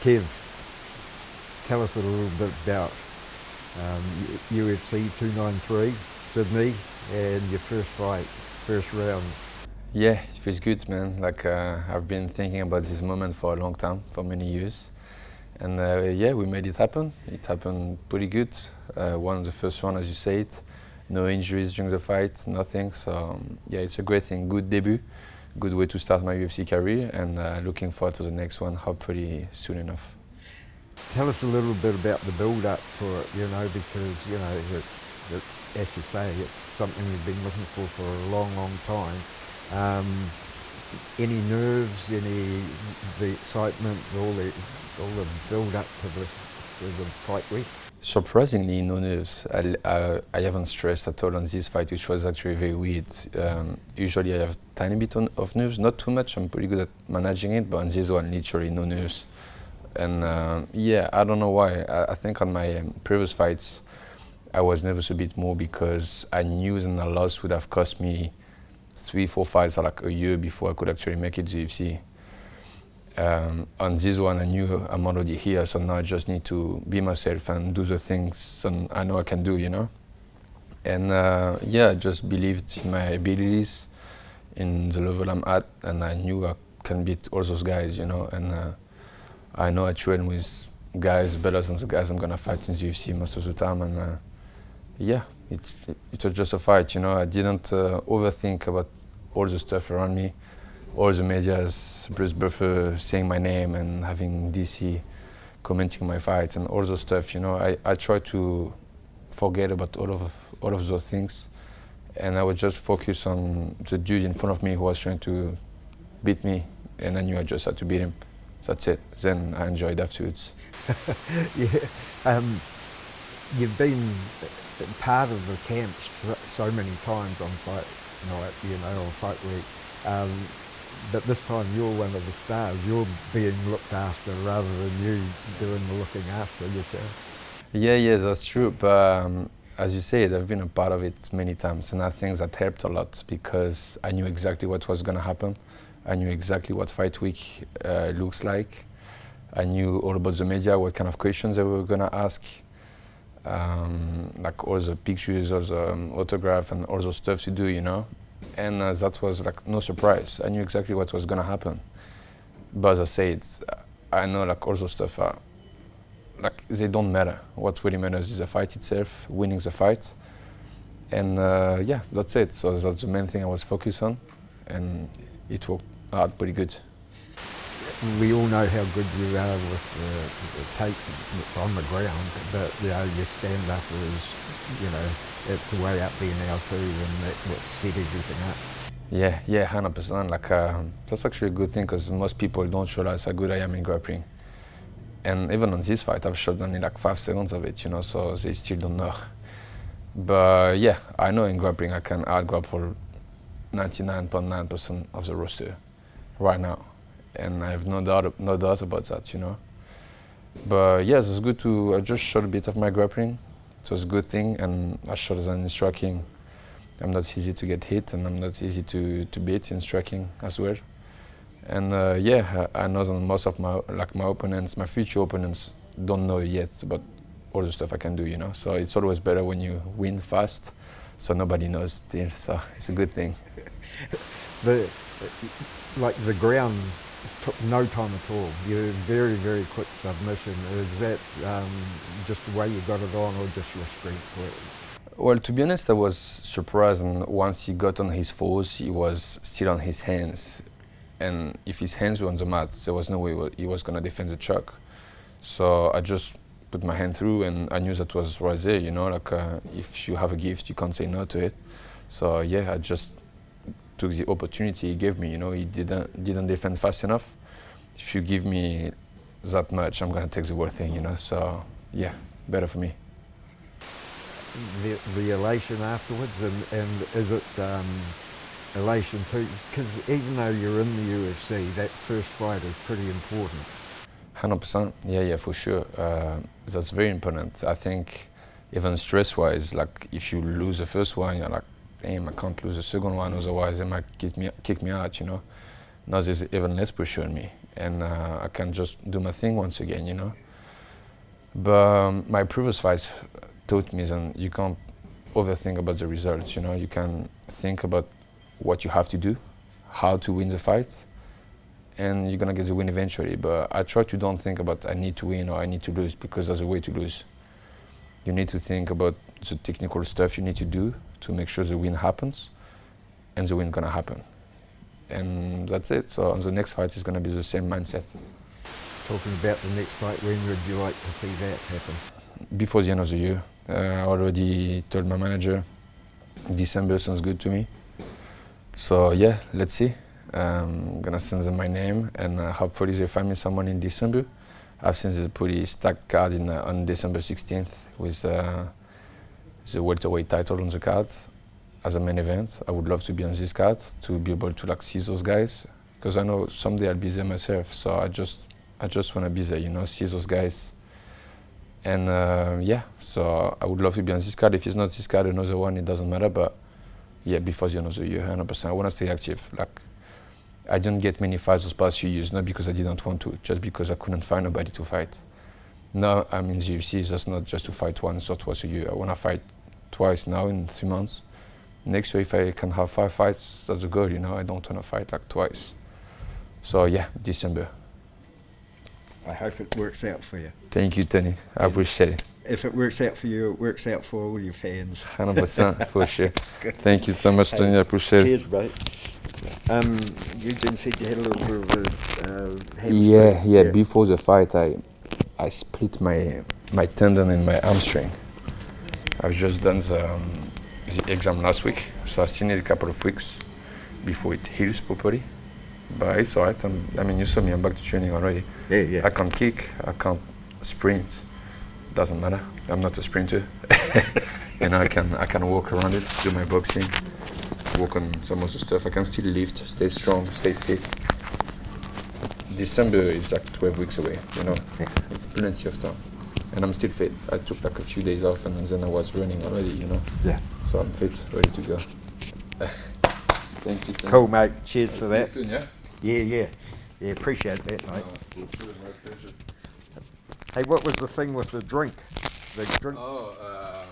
Kev, tell us a little bit about UFC 293, Sydney, and your first fight, first round. Yeah, it feels good, man. Like I've been thinking about this moment for a long time, for many years. And yeah, we made it happen. It happened pretty good. Won the first one, as you said. No injuries during the fight, nothing. So yeah, it's a great thing. Good debut, good way to start my UFC career, and looking forward to the next one, hopefully soon enough. Tell us a little bit about the build-up for it, because, it's as you say, it's something you've been looking for a long, long time. Any nerves, the excitement, all the build-up to the fight week? Surprisingly, no nerves. I haven't stressed at all on this fight, which was actually very weird. Usually I have a tiny bit of nerves, not too much. I'm pretty good at managing it, but on this one, literally no nerves. And yeah, I don't know why. I think on my previous fights, I was nervous a bit more because I knew that a loss would have cost me 3-4 fights, or like a year before I could actually make it to UFC. On this one, I knew I'm already here, so now I just need to be myself and do the things I know I can do, And yeah, I just believed in my abilities, in the level I'm at, and I knew I can beat all those guys, And I know I train with guys better than the guys I'm gonna fight in the UFC most of the time, and yeah, it was just a fight, I didn't overthink about all the stuff around me, all the media's Bruce Buffer saying my name and having DC commenting my fights and all those stuff, I try to forget about all of those things, and I would just focus on the dude in front of me who was trying to beat me, and I knew I just had to beat him. That's it. Then I enjoyed afterwards. Yeah, you've been part of the camps so many times on fight night, on fight week. But this time you're one of the stars. You're being looked after rather than you doing the looking after yourself. Yeah, that's true. But as you said, I've been a part of it many times, and I think that helped a lot because I knew exactly what was going to happen. I knew exactly what fight week looks like. I knew all about the media, what kind of questions they were going to ask. Like all the pictures, all the autograph and all those stuff you do, And that was like no surprise. I knew exactly what was going to happen. But as I said, I know like all those stuff like they don't matter. What really matters is the fight itself, winning the fight. And yeah, that's it. So that's the main thing I was focused on, and it worked out pretty good. We all know how good you are with the tape on the ground, but your stand-up is, it's way up there now too, and that's what set everything up. Yeah, 100%. Like that's actually a good thing because most people don't realize how good I am in grappling. And even on this fight, I've shot only like 5 seconds of it, so they still don't know. But yeah, I know in grappling I can out-grapple 99.9% of the roster right now. And I have no doubt about that, But yes, it's good I just shot a bit of my grappling. It was a good thing, and I shot as in striking. I'm not easy to get hit, and I'm not easy to beat in striking as well. And yeah, I know that most of my opponents, my future opponents, don't know yet about all the stuff I can do, So it's always better when you win fast, so nobody knows still. So it's a good thing. The ground took no time at all. You're very, very quick submission. Is that just the way you got it on, or just your strength? Well, to be honest, I was surprised. And once he got on his fours, he was still on his hands. And if his hands were on the mat, there was no way he was going to defend the choke. So I just put my hand through, and I knew that was right there. If you have a gift, you can't say no to it. So yeah, I just took the opportunity he gave me. He didn't defend fast enough. If you give me that much, I'm gonna take the whole thing. So yeah, better for me. The elation afterwards, and is it elation too? Because even though you're in the UFC, that first fight is pretty important. 100%. Yeah, for sure. That's very important. I think even stress-wise, like if you lose the first one, you're like, damn, I can't lose the second one, otherwise they might kick me out, Now there's even less pressure on me. and I can just do my thing once again, you know. But my previous fights taught me that you can't overthink about the results, you know. You can think about what you have to do, how to win the fight, and you're gonna get the win eventually. But I try to don't think about I need to win or I need to lose, because there's a way to lose. You need to think about the technical stuff you need to do to make sure the win happens, and the win gonna happen. And that's it. So on the next fight is gonna be the same mindset. Talking about the next fight, when would you like to see that happen? Before the end of the year. I already told my manager, December sounds good to me. So yeah, let's see. I'm gonna send them my name, and hopefully they find me someone in December. I've seen this pretty stacked card on December 16th with the welterweight title on the card as a main event. I would love to be on this card to be able to like see those guys, because I know someday I'll be there myself. So I just want to be there, you know, see those guys. And yeah, so I would love to be on this card. If it's not this card, another one, it doesn't matter. But yeah, before the end of the year, 100%. I want to stay active. Like, I didn't get many fights those past few years, not because I didn't want to, just because I couldn't find nobody to fight. Now I'm in the UFC, that's not just to fight once or twice a year. I want to fight twice now in 3 months. Next year, if I can have 5 fights, that's a goal, you know. I don't want to fight like twice. So yeah, December. I hope it works out for you. Thank you, Tony. I appreciate it. If it works out for you, it works out for all your fans. 100%, for sure. Thank you so much, Tony. I appreciate it. Cheers, mate. Eugene said you had a little bit of Yeah. Before the fight, I split my tendon in my hamstring. I've just done the exam last week, so I still need a couple of weeks before it heals properly. But it's alright. I mean, you saw me. I'm back to training already. Yeah. I can't kick. I can't sprint. Doesn't matter. I'm not a sprinter. You know, I can walk around it, do my boxing, work on some of the stuff. I can still lift, stay strong, stay fit. December is like 12 weeks away. You know, it's plenty of time, and I'm still fit. I took like a few days off, and then I was running already. You know. Yeah. So I'm fit, ready to go. Thank you. Cool, mate. Cheers for that. Soon, yeah? Yeah, appreciate that, mate. Hey, what was the thing with the drink? The drink? Oh,